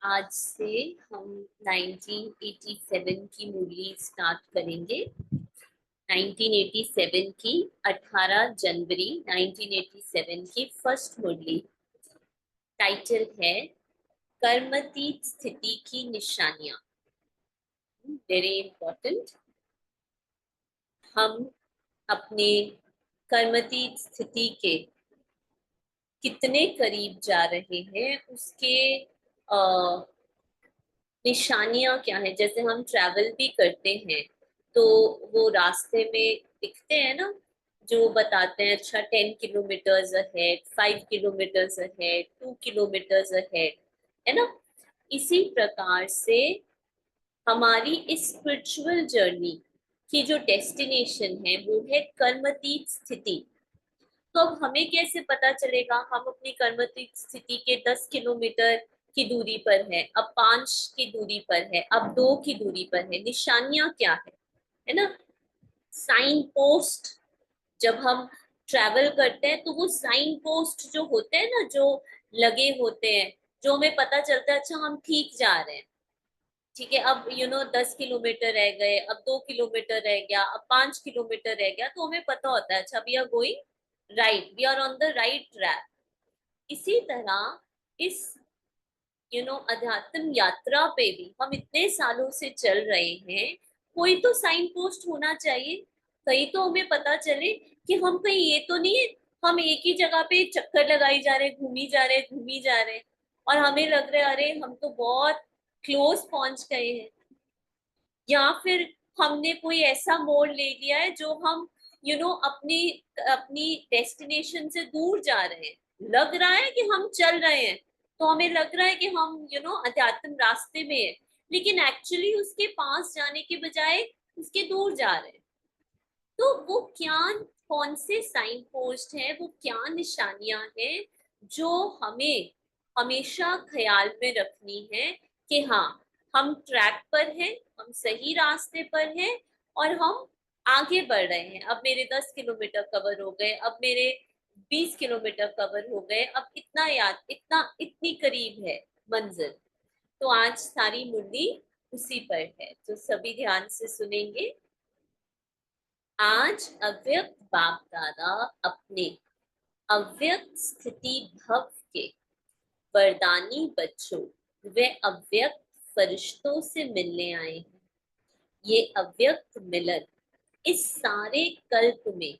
आज से हम 1987 की मुरली स्टार्ट करेंगे। 1987 की 18 जनवरी 1987 की फर्स्ट मुरली। टाइटल है कर्मतीत स्थिति की निशानियां। Very important. हम अपने कर्मतीत स्थिति के कितने करीब जा रहे हैं उसके निशानियां क्या है। जैसे हम ट्रैवल भी करते हैं तो वो रास्ते में दिखते हैं ना, जो बताते हैं अच्छा 10 kilometres ahead, 5 kilometres ahead, 2 kilometres ahead, है ना। इसी प्रकार से हमारी इस स्पिरिचुअल जर्नी की जो डेस्टिनेशन है वो है कर्मतीत स्थिति। तो अब हमें कैसे पता चलेगा हम अपनी कर्मतीत स्थिति के 10 किलोमीटर की दूरी पर है, अब 5 की दूरी पर है, अब 2 की दूरी पर है। निशानियां क्या है ना। Sign post. जब हम ट्रैवल करते हैं तो वो साइन पोस्ट जो होते हैं ना, जो लगे होते हैं, जो हमें पता चलता है अच्छा हम ठीक जा रहे हैं। ठीक है, अब 10 किलोमीटर रह गए, अब 2 किलोमीटर रह गया, अब 5 किलोमीटर रह गया, तो हमें पता होता है अच्छा we are going right, we are on the right track. इसी तरह इस अध्यात्म यात्रा पे भी हम इतने सालों से चल रहे हैं, कोई तो साइन पोस्ट होना चाहिए। कहीं तो हमें पता चले कि हम कहीं ये तो नहीं है हम एक ही जगह पे चक्कर लगाई जा रहे, घूमी जा रहे, घूमी जा रहे, और हमें लग रहा है अरे हम तो बहुत क्लोज पहुंच गए हैं। या फिर हमने कोई ऐसा मोड़ ले लिया है जो हम अपनी अपनी डेस्टिनेशन से दूर जा रहे हैं। लग रहा है कि हम चल रहे हैं, तो हमें लग रहा है कि हम अध्यात्म रास्ते में है, लेकिन एक्चुअली उसके पास जाने के बजाय उसके दूर जा रहे हैं। तो वो क्या, कौन से साइन पोस्ट है, वो क्या निशानियां हैं जो हमें हमेशा ख्याल में रखनी है कि हाँ हम ट्रैक पर हैं, हम सही रास्ते पर हैं, और हम आगे बढ़ रहे हैं। अब मेरे 10 किलोमीटर कवर हो गए, अब मेरे 20 किलोमीटर कवर हो गए, अब इतना याद, इतना इतनी करीब है मंजिल। तो आज सारी मुरली उसी पर है, तो सभी ध्यान से सुनेंगे। आज अव्यक्त बाप दादा अपने अव्यक्त स्थिति भव के वरदानी बच्चों वे अव्यक्त फरिश्तों से मिलने आए हैं। ये अव्यक्त मिलन इस सारे कल्प में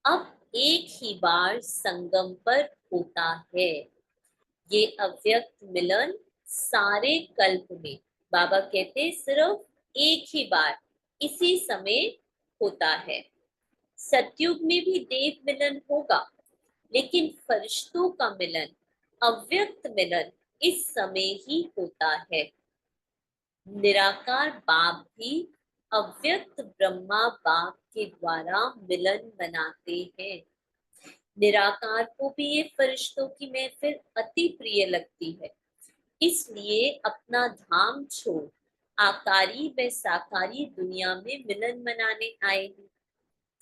अब एक ही बार संगम पर होता है। ये अव्यक्त मिलन सारे कल्प में, बाबा कहते सिर्फ एक ही बार इसी समय होता है। सतयुग में भी देव मिलन होगा, लेकिन फरिश्तों का मिलन, अव्यक्त मिलन इस समय ही होता है। निराकार बाप भी अव्यक्त ब्रह्मा बाप के द्वारा मिलन बनाते हैं। निराकार को भी ये फरिश्तों की महफिल अति प्रिय लगती है, इसलिए अपना धाम छोड़ आकारी व साकारी दुनिया में मिलन मनाने आए हैं।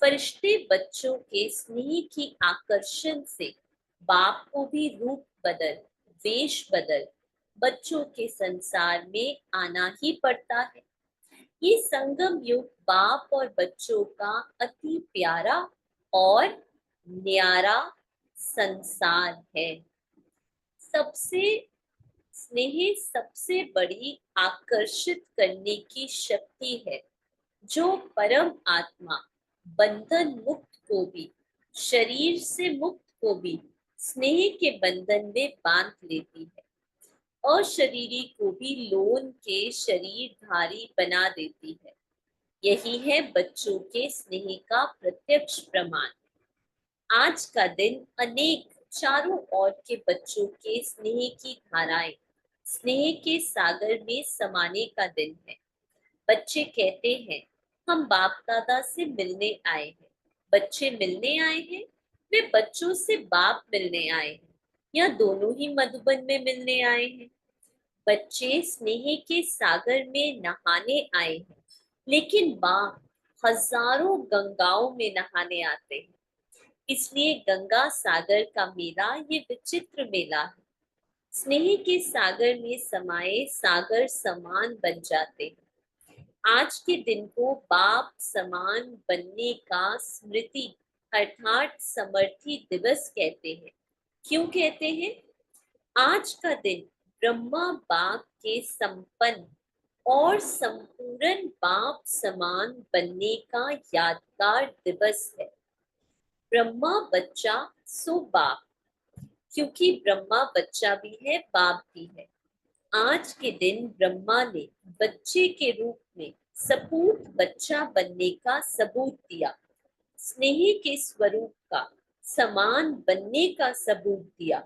फरिश्ते बच्चों के स्नेह की आकर्षण से बाप को भी रूप बदल, वेश बदल बच्चों के संसार में आना ही पड़ता है। ये संगम युग बाप और बच्चों का अति प्यारा और न्यारा संसार है। सबसे स्नेह सबसे बड़ी आकर्षित करने की शक्ति है, जो परम आत्मा बंधन मुक्त को भी, शरीर से मुक्त को भी स्नेह के बंधन में बांध लेती है, अशरीरी को भी लोन के शरीरधारी बना देती है। यही है बच्चों के स्नेह का प्रत्यक्ष प्रमाण। आज का दिन अनेक चारों ओर के बच्चों के स्नेह की धाराएं, स्नेह के सागर में समाने का दिन है। बच्चे कहते हैं हम बाप दादा से मिलने आए हैं। बच्चे मिलने आए हैं, वे बच्चों से बाप मिलने आए हैं, या दोनों ही मधुबन में मिलने आए हैं। बच्चे स्नेह के सागर में नहाने आए हैं, लेकिन बाप हजारों गंगाओं में नहाने आते हैं। इसलिए गंगा सागर का मेला ये विचित्र मेला है। स्नेह के सागर में समाये सागर समान बन जाते हैं। आज के दिन को बाप समान बनने का स्मृति अर्थात समर्थी दिवस कहते हैं। क्यों कहते हैं? आज का दिन ब्रह्मा बाप के संपन्न और संपूर्ण बाप समान बनने का यादगार दिवस है। ब्रह्मा बच्चा सो बाप, क्योंकि ब्रह्मा बच्चा भी है बाप भी है। आज के दिन ब्रह्मा ने बच्चे के रूप में सपूत बच्चा बनने का सबूत दिया, स्नेह के स्वरूप का समान बनने का सबूत दिया,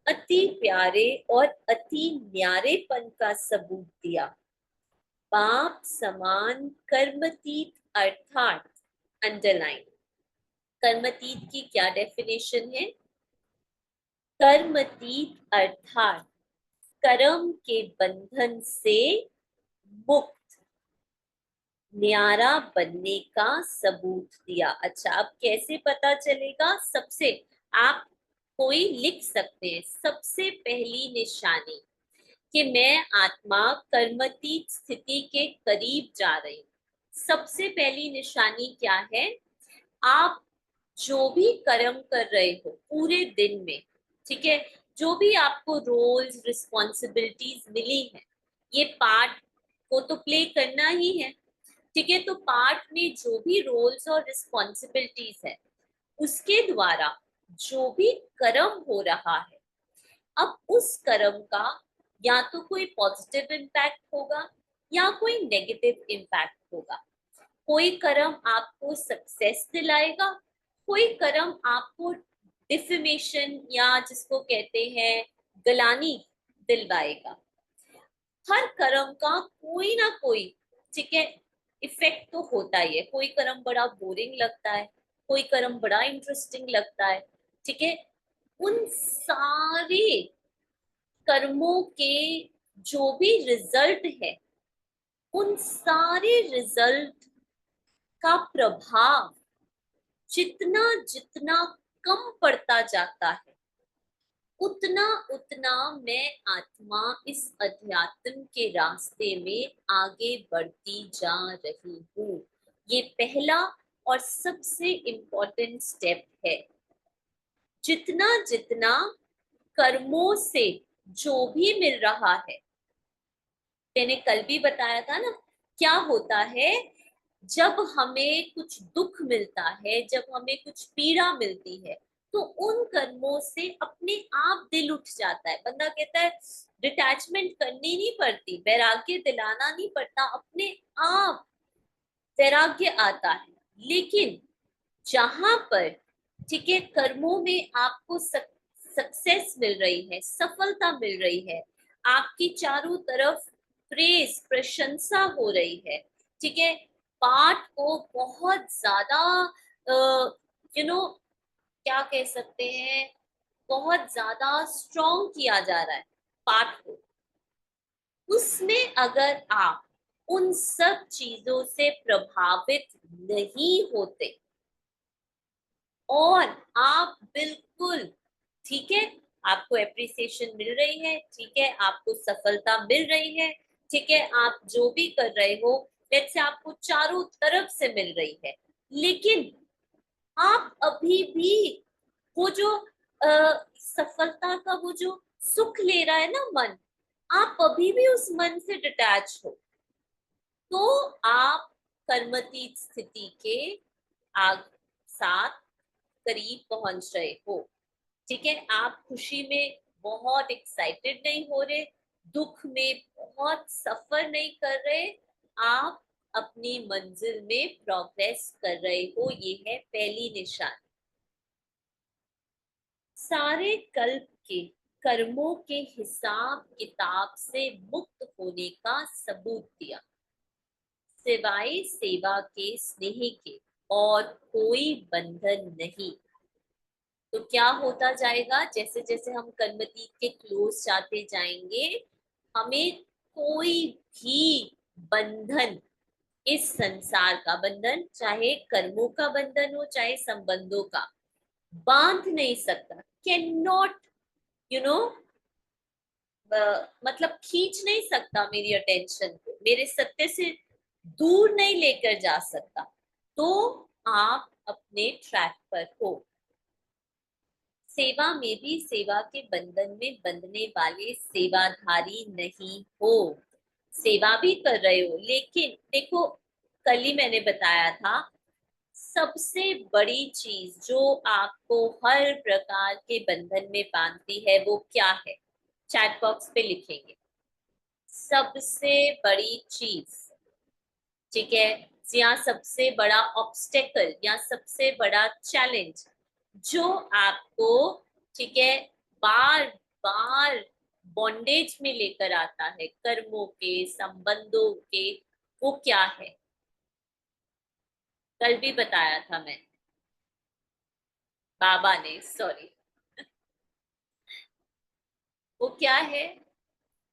अति प्यारे और अति न्यारेपन का सबूत दिया। बाप समान कर्मतीत अर्थात अंडरलाइन, कर्मतीत की क्या डेफिनेशन है? कर्मतीत अर्थात कर्म के बंधन से मुक्त, न्यारा बनने का सबूत दिया। अच्छा, अब कैसे पता चलेगा? सबसे आप कोई लिख सकते हैं, सबसे पहली निशानी कि मैं आत्मा कर्मतीत स्थिति के करीब जा रही हूँ। सबसे पहली निशानी क्या है? आप जो भी कर्म कर रहे हो पूरे दिन में, ठीक है, जो भी आपको रोल्स रिस्पॉन्सिबिलिटीज मिली है, ये पार्ट को तो प्ले करना ही है, ठीक है। तो पार्ट में जो भी रोल्स और रिस्पॉन्सिबिलिटीज है, उसके द्वारा जो भी कर्म हो रहा है, अब उस कर्म का या तो कोई पॉजिटिव इम्पैक्ट होगा या कोई नेगेटिव इम्पैक्ट होगा। कोई कर्म आपको सक्सेस दिलाएगा, कोई कर्म आपको डिफेमेशन या जिसको कहते हैं गलानी दिलवाएगा। हर कर्म का कोई ना कोई, ठीक है, इफेक्ट तो होता ही है। कोई कर्म बड़ा बोरिंग लगता है, कोई कर्म बड़ा इंटरेस्टिंग लगता है, ठीक है। उन सारे कर्मों के जो भी रिजल्ट है, उन सारे रिजल्ट का प्रभाव जितना जितना कम पड़ता जाता है, उतना उतना मैं आत्मा इस अध्यात्म के रास्ते में आगे बढ़ती जा रही हूँ। ये पहला और सबसे इम्पोर्टेंट स्टेप है। जितना जितना कर्मों से जो भी मिल रहा है, मैंने कल भी बताया था ना, क्या होता है जब हमें कुछ दुख मिलता है, जब हमें कुछ पीड़ा मिलती है, तो उन कर्मों से अपने आप दिल उठ जाता है। बंदा कहता है डिटैचमेंट करनी नहीं पड़ती, वैराग्य दिलाना नहीं पड़ता, अपने आप वैराग्य आता है। लेकिन जहां पर, ठीक है, कर्मों में आपको सक्सेस मिल रही है, सफलता मिल रही है, आपकी चारों तरफ प्रेज प्रशंसा हो रही है, ठीक है, पाठ को बहुत ज्यादा क्या कह सकते हैं, बहुत ज्यादा स्ट्रॉन्ग किया जा रहा है पाठ को। उसमें अगर आप उन सब चीजों से प्रभावित नहीं होते और आप बिल्कुल, ठीक है, आपको एप्रिसिएशन मिल रही है, ठीक है, आपको सफलता मिल रही है, ठीक है, आप जो भी कर रहे हो, लेट्स से आपको चारों तरफ से मिल रही है, लेकिन आप अभी भी वो जो सफलता का वो जो सुख ले रहा है ना मन, आप अभी भी उस मन से डिटैच हो, तो आप कर्मतीत स्थिति के आग साथ करीब पहुंच रहे हो, ठीक है। आप खुशी में बहुत एक्साइटेड नहीं हो रहे, दुख में बहुत सफर नहीं कर रहे, आप अपनी मंजिल में प्रोग्रेस कर रहे हो। ये है पहली निशानी। सारे कल्प के कर्मों के हिसाब किताब से मुक्त होने का सबूत दिया, सिवाय सेवा के स्नेह के और कोई बंधन नहीं। तो क्या होता जाएगा? जैसे जैसे हम कर्मतीत के क्लोज जाते जाएंगे, हमें कोई भी बंधन, इस संसार का बंधन, चाहे कर्मों का बंधन हो चाहे संबंधों का, बांध नहीं सकता, कैन नॉट, यू नो मतलब खींच नहीं सकता मेरी अटेंशन को, मेरे सत्य से दूर नहीं लेकर जा सकता, तो आप अपने ट्रैक पर हो। सेवा में भी सेवा के बंधन में बंधने वाले सेवाधारी नहीं हो। सेवा भी कर रहे हो, लेकिन देखो, कल ही मैंने बताया था, सबसे बड़ी चीज जो आपको हर प्रकार के बंधन में बांधती है वो क्या है? चैट बॉक्स पे लिखेंगे, सबसे बड़ी चीज। ठीक है, या सबसे बड़ा ऑब्स्टेकल या सबसे बड़ा चैलेंज जो आपको, ठीक है, बार बार बॉन्डेज में लेकर आता है, कर्मों के, संबंधों के, वो क्या है? कल भी बताया था मैंने, बाबा ने, सॉरी, वो क्या है?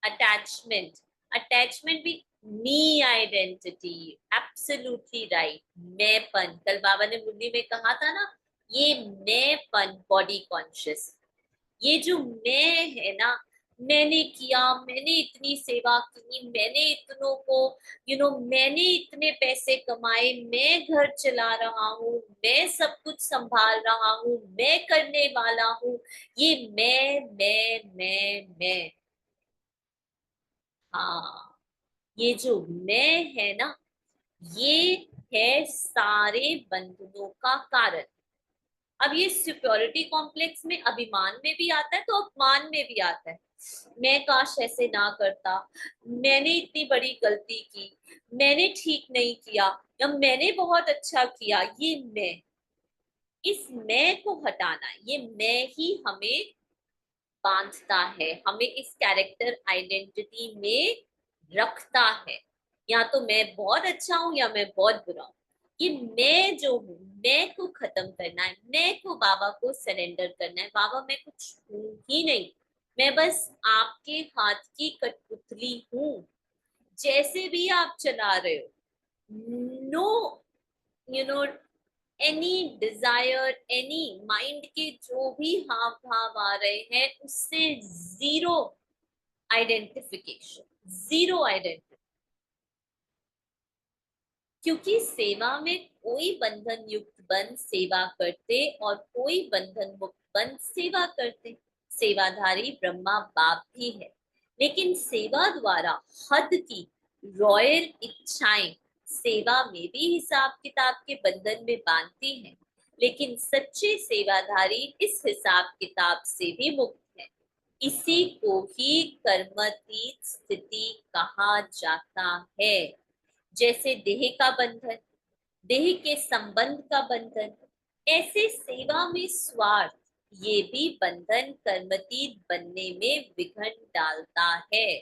अटैचमेंट। अटैचमेंट भी, मी आइडेंटिटी, एब्सोल्युटली राइट, मैंपन। कल बाबा ने मुरली में कहा था ना, ये मैंपन, बॉडी कॉन्शियस, ये जो मैं है ना, मैंने किया, मैंने इतनी सेवा की, मैंने इतनों को, मैंने इतने पैसे कमाए, मैं घर चला रहा हूँ, मैं सब कुछ संभाल रहा हूँ, मैं करने वाला हूँ, ये मैं। हाँ, ये जो मैं है ना, ये है सारे बंधनों का कारण। अब ये सिक्योरिटी कॉम्प्लेक्स में, अभिमान में भी आता है तो अपमान में भी आता है। मैं काश ऐसे ना करता, मैंने इतनी बड़ी गलती की, मैंने ठीक नहीं किया, या मैंने बहुत अच्छा किया, ये मैं। इस मैं को हटाना, ये मैं ही हमें बांधता है, हमें इस कैरेक्टर आइडेंटिटी में रखता है। या तो मैं बहुत अच्छा हूं या मैं बहुत बुरा हूं। ये मैं जो हूँ, मैं को खत्म करना है, मैं को बाबा को सरेंडर करना है। बाबा मैं कुछ हूं ही नहीं, मैं बस आपके हाथ की कठपुतली हूँ। जैसे भी आप चला रहे हो, no, you know, any desire, any mind के जो भी हाव भाव आ रहे हैं, उससे जीरो आइडेंटिफिकेशन, जीरो आइडेंटिटी। क्योंकि सेवा में कोई बंधन युक्त बन सेवा करते और कोई बंधन मुक्त बन सेवा करते। सेवाधारी ब्रह्मा बाप भी है, लेकिन सेवा द्वारा हद की रॉयल इच्छाएं सेवा में भी हिसाब किताब के बंधन में बांधती हैं, लेकिन सच्चे सेवाधारी इस हिसाब किताब से भी मुक्त है। इसी को ही कर्मातीत स्थिति कहा जाता है। जैसे देह का बंधन, देह के संबंध का बंधन, ऐसे सेवा में स्वार्थ, ये भी बंधन कर्मतीत बनने में विघ्न डालता है।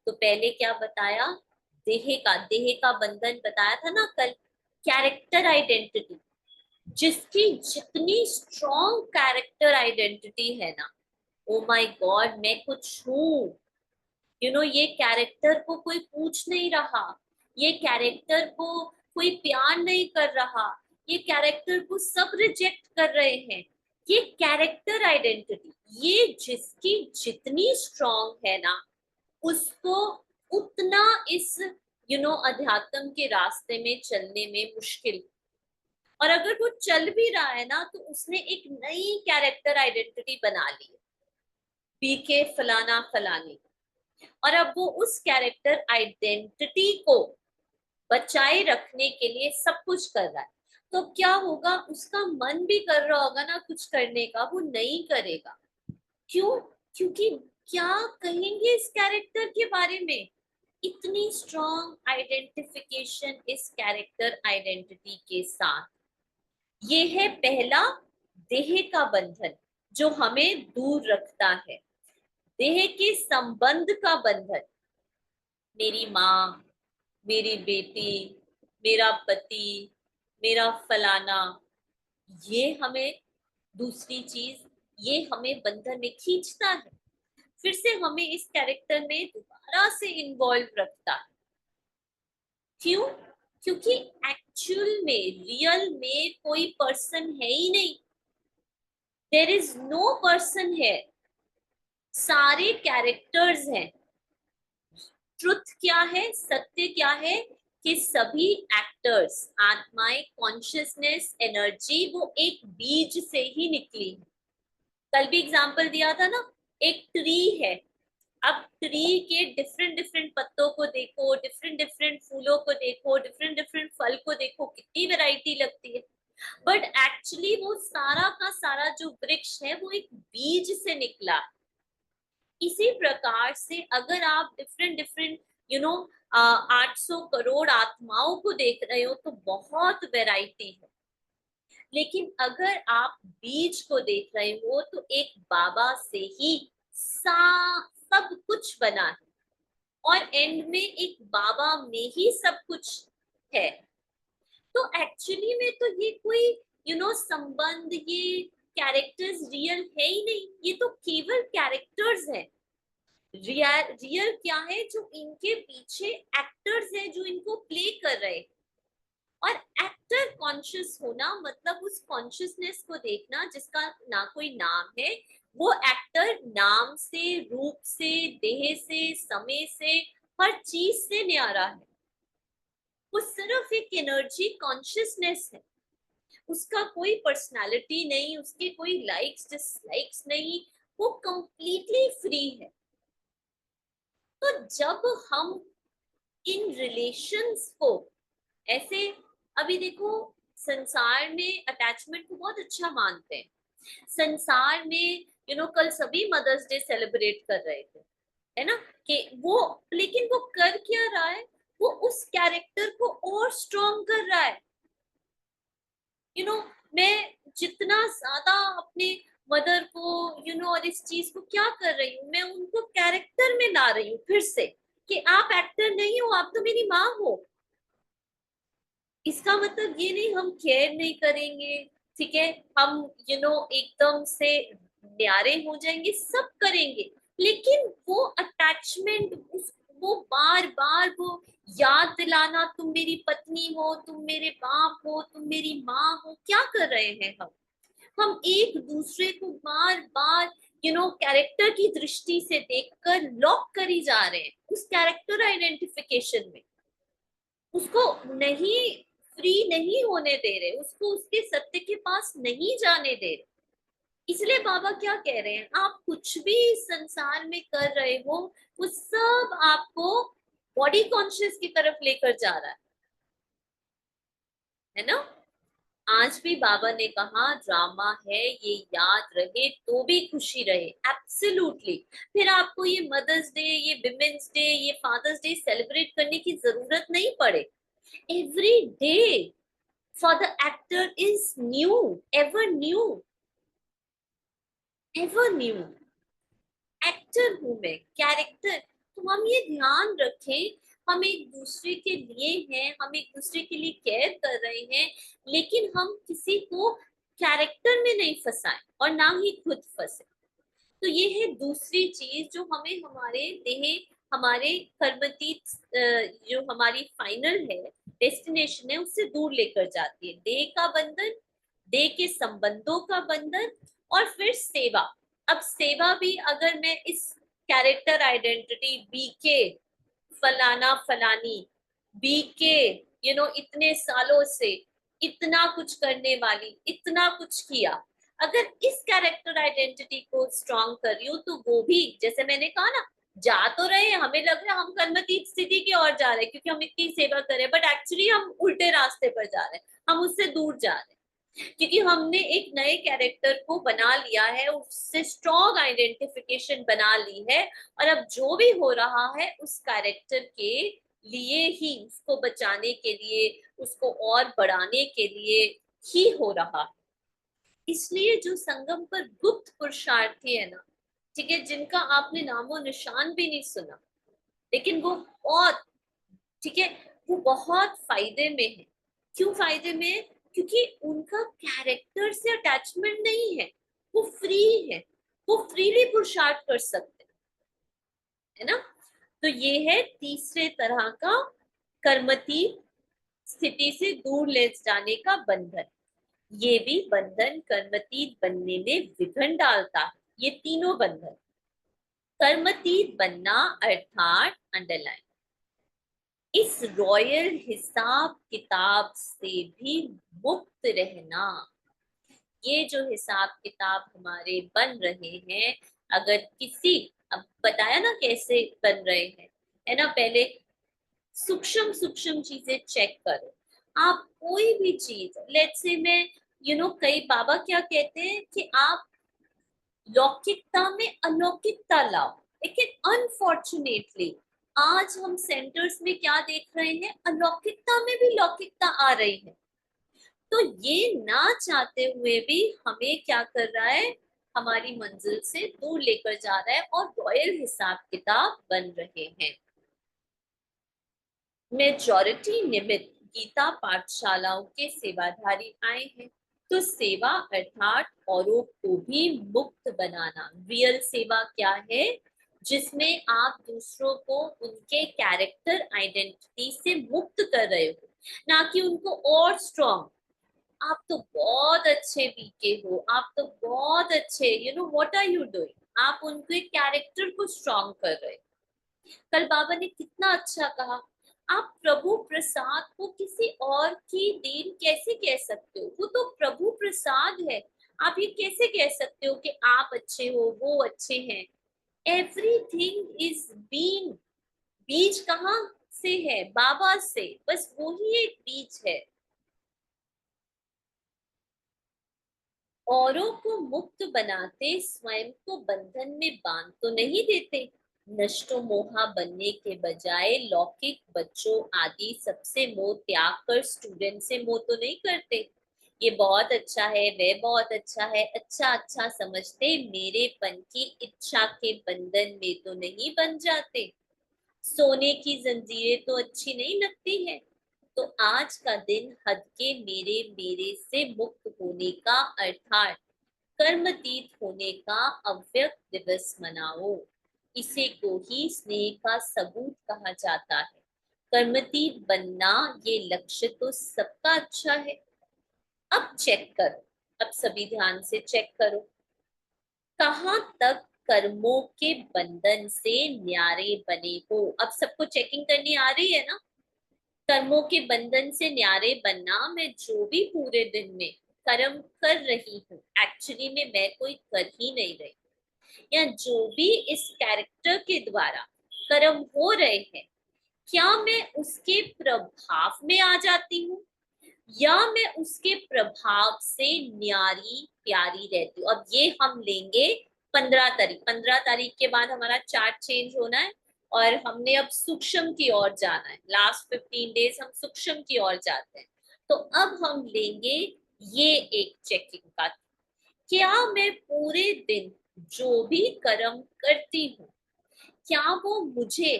तो पहले क्या बताया? देह का बंधन बताया था ना कल। कैरेक्टर आइडेंटिटी, जिसकी जितनी स्ट्रॉन्ग कैरेक्टर आइडेंटिटी है ना, ओ माय गॉड, मैं कुछ हूँ, ये कैरेक्टर को कोई पूछ नहीं रहा, ये कैरेक्टर को कोई प्यार नहीं कर रहा, ये कैरेक्टर को सब रिजेक्ट कर रहे हैं। ये कैरेक्टर आइडेंटिटी, ये जिसकी जितनी स्ट्रॉन्ग है ना, उसको उतना इस अध्यात्म के रास्ते में चलने में मुश्किल। और अगर वो चल भी रहा है ना, तो उसने एक नई कैरेक्टर आइडेंटिटी बना ली है, पीके फलाना फलानी। और अब वो उस कैरेक्टर आइडेंटिटी को बचाए रखने के लिए सब कुछ कर रहा है। तो क्या होगा, उसका मन भी कर रहा होगा ना कुछ करने का, वो नहीं करेगा। क्यों? क्योंकि क्या कहेंगे इस कैरेक्टर के बारे में? इतनी स्ट्रॉन्ग आइडेंटिफिकेशन इस कैरेक्टर आइडेंटिटी के साथ। ये है पहला, देह का बंधन जो हमें दूर रखता है। देह के संबंध का बंधन, मेरी माँ, मेरी बेटी, मेरा पति, मेरा फलाना, ये हमें, दूसरी चीज, ये हमें बंधन में खींचता है, फिर से हमें इस कैरेक्टर में दोबारा से इन्वॉल्व रखता है। क्यों? क्योंकि एक्चुअल में, रियल में कोई पर्सन है ही नहीं। देयर इज नो पर्सन है। सारे कैरेक्टर्स हैं। ट्रुथ क्या है, सत्य क्या है, कि सभी एक्टर्स, आत्माएं, कॉन्शियसनेस, एनर्जी, वो एक बीज से ही निकली है। कल भी एग्जांपल दिया था ना, एक ट्री है। अब ट्री के डिफरेंट डिफरेंट पत्तों को देखो, डिफरेंट डिफरेंट फूलों को देखो, डिफरेंट डिफरेंट फल को देखो, कितनी वैरायटी लगती है। बट एक्चुअली वो सारा का सारा जो वृक्ष है वो एक बीज से निकला। इसी प्रकार से अगर आप डिफरेंट डिफरेंट 800 करोड़ आत्माओं को देख रहे हो तो बहुत वैरायटी है। लेकिन अगर आप बीज को देख रहे हो तो एक बाबा से ही सब कुछ बना है, और एंड में एक बाबा में ही सब कुछ है। तो एक्चुअली में तो ये कोई संबंध, ये कैरेक्टर्स रियल है ही नहीं, ये तो केवल कैरेक्टर्स है। रियल क्या है, जो इनके पीछे एक्टर्स हैं जो इनको प्ले कर रहे हैं। और एक्टर कॉन्शियस होना मतलब उस कॉन्शियसनेस को देखना जिसका ना कोई नाम है। वो एक्टर नाम से, रूप से, देह से, समय से, हर चीज से न्यारा है। वो सिर्फ एक एनर्जी कॉन्शियसनेस है। उसका कोई पर्सनालिटी नहीं, उसके कोई लाइक्स डिसलाइक्स नहीं, वो कंप्लीटली फ्री है। तो जब हम इन रिलेशंस को ऐसे, अभी देखो, संसार में अटैचमेंट को बहुत अच्छा मानते हैं। संसार में कल सभी मदर्स डे सेलिब्रेट कर रहे थे, है ना, कि वो, लेकिन वो कर क्या रहा है, वो उस कैरेक्टर को और स्ट्रॉन्ग कर रहा है। मैं जितना ज्यादा अपने मदर को और इस चीज को क्या कर रही हूँ, मैं उनको कैरेक्टर में ला रही हूँ फिर से, कि आप एक्टर नहीं हो, आप तो मेरी माँ हो। इसका मतलब ये नहीं हम केयर नहीं करेंगे, ठीक है, हम एकदम से न्यारे हो जाएंगे, सब करेंगे। लेकिन वो अटैचमेंट, वो बार बार वो याद दिलाना, तुम मेरी पत्नी हो, तुम मेरे बाप हो, तुम मेरी माँ हो, क्या कर रहे हैं हम एक दूसरे को बार बार कैरेक्टर की दृष्टि से देखकर लॉक करी जा रहे हैं उस कैरेक्टर आइडेंटिफिकेशन में। उसको नहीं, फ्री नहीं होने दे रहे, उसको उसके सत्य के पास नहीं जाने दे रहे। इसलिए बाबा क्या कह रहे हैं, आप कुछ भी संसार में कर रहे हो, वो सब आपको बॉडी कॉन्शियस की तरफ लेकर जा रहा है ना। आज भी बाबा ने कहा ड्रामा है, ये याद रहे तो भी खुशी रहे, एब्सोल्युटली। फिर आपको ये मदर्स डे, ये विमेन्स डे, ये फादर्स डे सेलिब्रेट करने की जरूरत नहीं पड़े। Every day for the actor is new, ever new, ever new। Actor हूं मैं, कैरेक्टर। तो हम ये ध्यान रखें, हम एक दूसरे के लिए हैं, हम एक दूसरे के लिए केयर कर रहे हैं, लेकिन हम किसी को कैरेक्टर में नहीं फंसाएं और ना ही खुद फंसे। तो ये है दूसरी चीज जो हमें हमारे देह, हमारे कर्मतीत, जो हमारी फाइनल है, डेस्टिनेशन है, उससे दूर लेकर जाती है। देह का बंधन, देह के संबंधों का बंधन, और फिर सेवा। अब सेवा भी अगर मैं इस कैरेक्टर आइडेंटिटी बीके फलाना फलानी, बीके इतने सालों से इतना कुछ करने वाली, इतना कुछ किया, अगर इस कैरेक्टर आइडेंटिटी को स्ट्रॉन्ग कर रही हूँ तो वो भी, जैसे मैंने कहा ना, जा तो रहे हैं, हमें लग रहा है हम कर्मतीत स्थिति की ओर जा रहे हैं क्योंकि हम इतनी सेवा कर रहे हैं, बट एक्चुअली हम उल्टे रास्ते पर जा रहे हैं, हम उससे दूर जा रहे हैं। क्योंकि हमने एक नए कैरेक्टर को बना लिया है, उससे स्ट्रॉन्ग आइडेंटिफिकेशन बना ली है, और अब जो भी हो रहा है उस कैरेक्टर के लिए ही, उसको बचाने के लिए, उसको और बढ़ाने के लिए ही हो रहा है। इसलिए जो संगम पर गुप्त पुरुषार्थी है ना, ठीक है, जिनका आपने नामो निशान भी नहीं सुना, लेकिन वो बहुत, ठीक है, वो बहुत फायदे में है। क्यों फायदे में है? क्योंकि उनका कैरेक्टर से अटैचमेंट नहीं है, वो फ्री है, वो फ्रीली पुरुषार्थ कर सकते हैं, है ना। तो ये है तीसरे तरह का कर्मती स्थिति से दूर ले जाने का बंधन। ये भी बंधन कर्मतीत बनने में विघन डालता है, ये तीनों बंधन। कर्मतीत बनना अर्थात अंडरलाइन, इस रॉयल हिसाब किताब से भी मुक्त रहना। ये जो हिसाब किताब हमारे बन रहे हैं, अगर किसी, अब बताया ना कैसे बन रहे हैं, है ना, पहले सूक्ष्म सूक्ष्म चीजें चेक करो। आप कोई भी चीज, लेट्स से मैं कई बाबा क्या कहते हैं कि आप लौकिकता में अलौकिकता लाओ, लेकिन अनफॉर्चुनेटली आज हम सेंटर्स में क्या देख रहे हैं, अलौकिकता में भी लौकिकता आ रही है। तो ये ना चाहते हुए भी हमें क्या कर रहा है, हमारी मंजिल से दूर लेकर जा रहा है और रॉयल हिसाब किताब बन रहे हैं। मेजॉरिटी निमित्त गीता पाठशालाओं के सेवाधारी आए हैं। तो सेवा अर्थात औरों को भी मुक्त बनाना। रियल सेवा क्या है, जिसमें आप दूसरों को उनके कैरेक्टर आइडेंटिटी से मुक्त कर रहे हो, ना कि उनको और स्ट्रॉन्ग, आप तो बहुत अच्छे बीके हो, आप तो बहुत अच्छे, व्हाट आर यू डूइंग, आप उनके कैरेक्टर को स्ट्रॉन्ग कर रहे हो। कल बाबा ने कितना अच्छा कहा, आप प्रभु प्रसाद को किसी और की देन कैसे कह सकते हो, वो तो प्रभु प्रसाद है। आप ये कैसे कह सकते हो कि आप अच्छे हो, वो अच्छे हैं। एवरीथिंग इज बीइंग, बीज कहाँ से है, बाबा से, बस वही एक बीज है। औरों को मुक्त बनाते स्वयं को बंधन में बांध तो नहीं देते। नष्टो मोहा बनने के बजाय लौकिक बच्चों आदि सबसे मोह त्याग कर स्टूडेंट से मोह तो नहीं करते। ये बहुत अच्छा है, वह बहुत अच्छा है, अच्छा अच्छा समझते मेरेपन की इच्छा के बंधन में तो नहीं बन जाते। सोने की जंजीरें तो अच्छी नहीं लगती है, तो आज का दिन हद के मेरे मेरे से मुक्त होने का अर्थात कर्मतीत होने का अव्यक्त दिवस मनाओ। इसे को ही स्नेह का सबूत कहा जाता है। कर्मतीत बनना ये लक्ष्य तो सबका अच्छा है। अब चेक करो, अब सभी ध्यान से चेक करो, कहाँ तक कर्मों के बंधन से न्यारे बने हो। अब सबको चेकिंग करनी आ रही है ना, कर्मों के बंधन से न्यारे बनना, मैं जो भी पूरे दिन में कर्म कर रही हूँ, एक्चुअली में मैं कोई कर ही नहीं रही, या जो भी इस कैरेक्टर के द्वारा कर्म हो रहे हैं, क्या मैं उसके प्रभाव में आ जाती हूँ, या मैं उसके प्रभाव से न्यारी प्यारी रहती हूँ। अब ये हम लेंगे 15 तारीख, 15 तारीख के बाद हमारा चार्ट चेंज होना है और हमने अब सूक्ष्म की ओर जाना है। लास्ट 15 डेज हम सूक्ष्म की ओर जाते हैं। तो अब हम लेंगे ये एक चेकिंग का, क्या मैं पूरे दिन जो भी कर्म करती हूँ, क्या वो मुझे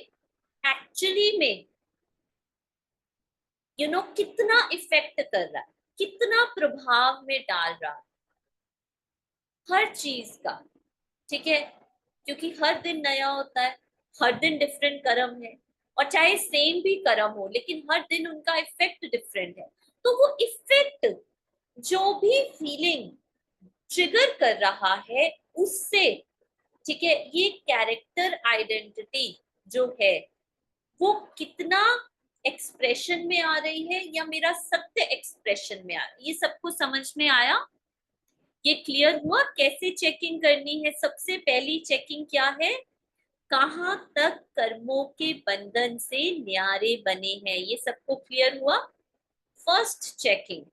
एक्चुअली में कितना इफेक्ट कर रहा है, कितना प्रभाव में डाल रहा है हर चीज का। ठीक है, क्योंकि हर दिन नया होता है, हर दिन डिफरेंट कर्म है, और चाहे सेम भी कर्म हो लेकिन हर दिन उनका इफेक्ट डिफरेंट है। तो वो इफेक्ट, जो भी फीलिंग ट्रिगर कर रहा है उससे, ठीक है, ये कैरेक्टर आइडेंटिटी जो है वो कितना एक्सप्रेशन में आ रही है, या मेरा सत्य एक्सप्रेशन में आ रहा है, ये सबको समझ में आया? ये क्लियर हुआ कैसे चेकिंग करनी है? सबसे पहली चेकिंग क्या है, कहाँ तक कर्मों के बंधन से न्यारे बने हैं, ये सबको क्लियर हुआ? फर्स्ट चेकिंग,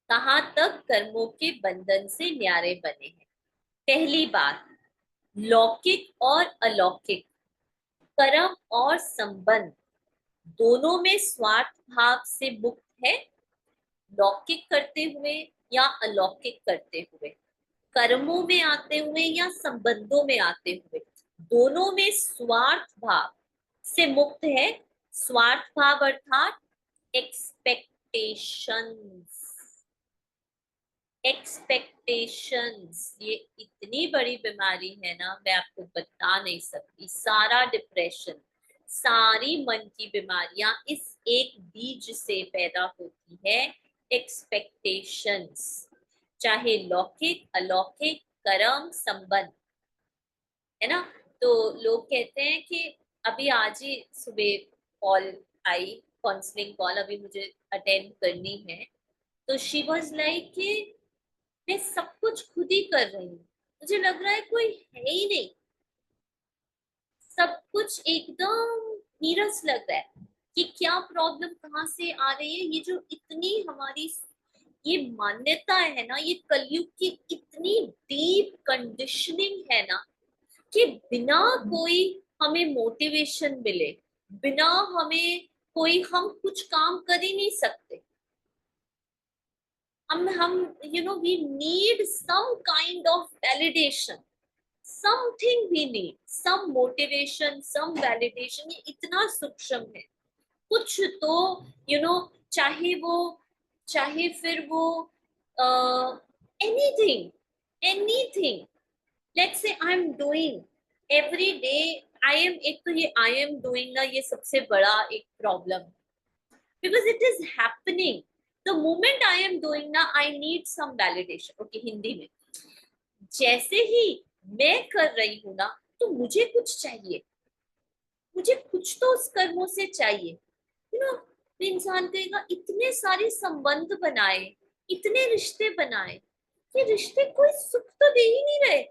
कहाँ तक कर्मों के बंधन से न्यारे बने हैं। पहली बात, लौकिक और अलौकिक कर्म और संबंध दोनों में स्वार्थ भाव से मुक्त है। लौकिक करते हुए या अलौकिक करते हुए, कर्मों में आते हुए या संबंधों में आते हुए, दोनों में स्वार्थ भाव से मुक्त है। स्वार्थ भाव अर्थात एक्सपेक्टेशंस। एक्सपेक्टेशंस ये इतनी बड़ी बीमारी है ना, मैं आपको बता नहीं सकती। सारा डिप्रेशन, सारी मन की बीमारियां इस एक बीज से पैदा होती है, एक्सपेक्टेशंस। चाहे लौकिक अलौकिक कर्म संबंध, है ना, तो लोग कहते हैं कि अभी आज ही सुबह कॉल आई, काउंसलिंग कॉल अभी मुझे अटेंड करनी है। तो शी वाज लाइक कि मैं सब कुछ खुद ही कर रही हूँ, मुझे लग रहा है कोई है ही नहीं, सब कुछ एकदम नीरस लग रहा है कि क्या प्रॉब्लम कहाँ से आ रही है। ये जो इतनी हमारी ये मान्यता है ना, ये कलयुग की इतनी डीप कंडीशनिंग है ना, कि बिना कोई हमें मोटिवेशन मिले, बिना हमें कोई हम कुछ काम कर ही नहीं सकते। हम we need some kind of validation, something we need, some motivation, some validation. ये इतना सूक्ष्म है। कुछ तो यू नो चाहे फिर वो anything, anything, let's say I am doing every day, I am, एक तो ये आई एम डूइंग ना, ये सबसे बड़ा एक problem, because it is happening the moment I am doing ना, I need some validation. Okay, Hindi में, जैसे ही मैं कर रही हूं ना, तो मुझे कुछ चाहिए, मुझे कुछ तो उस कर्मों से चाहिए। यू नो, इंसान कहेगा इतने सारे संबंध बनाए, इतने रिश्ते बनाए, ये रिश्ते कोई सुख तो दे ही नहीं रहे,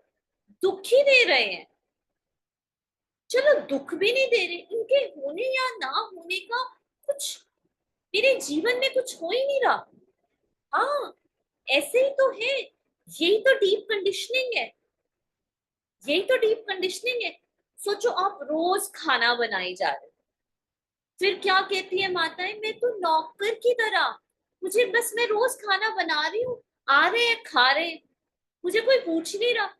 दुख ही दे रहे हैं। चलो दुख भी नहीं दे रहे, इनके होने या ना होने का कुछ मेरे जीवन में कुछ हो ही नहीं रहा। हाँ, ऐसे ही तो है, यही तो डीप कंडीशनिंग है, यही तो डीप कंडीशनिंग है। सोचो आप रोज खाना बनाई जा रहे हो, फिर क्या कहती है माताएं, मैं तो नौकर की तरह, मुझे बस मैं रोज खाना बना रही हूँ, आ रहे हैं खा रहे हैं, मुझे कोई पूछ नहीं रहा,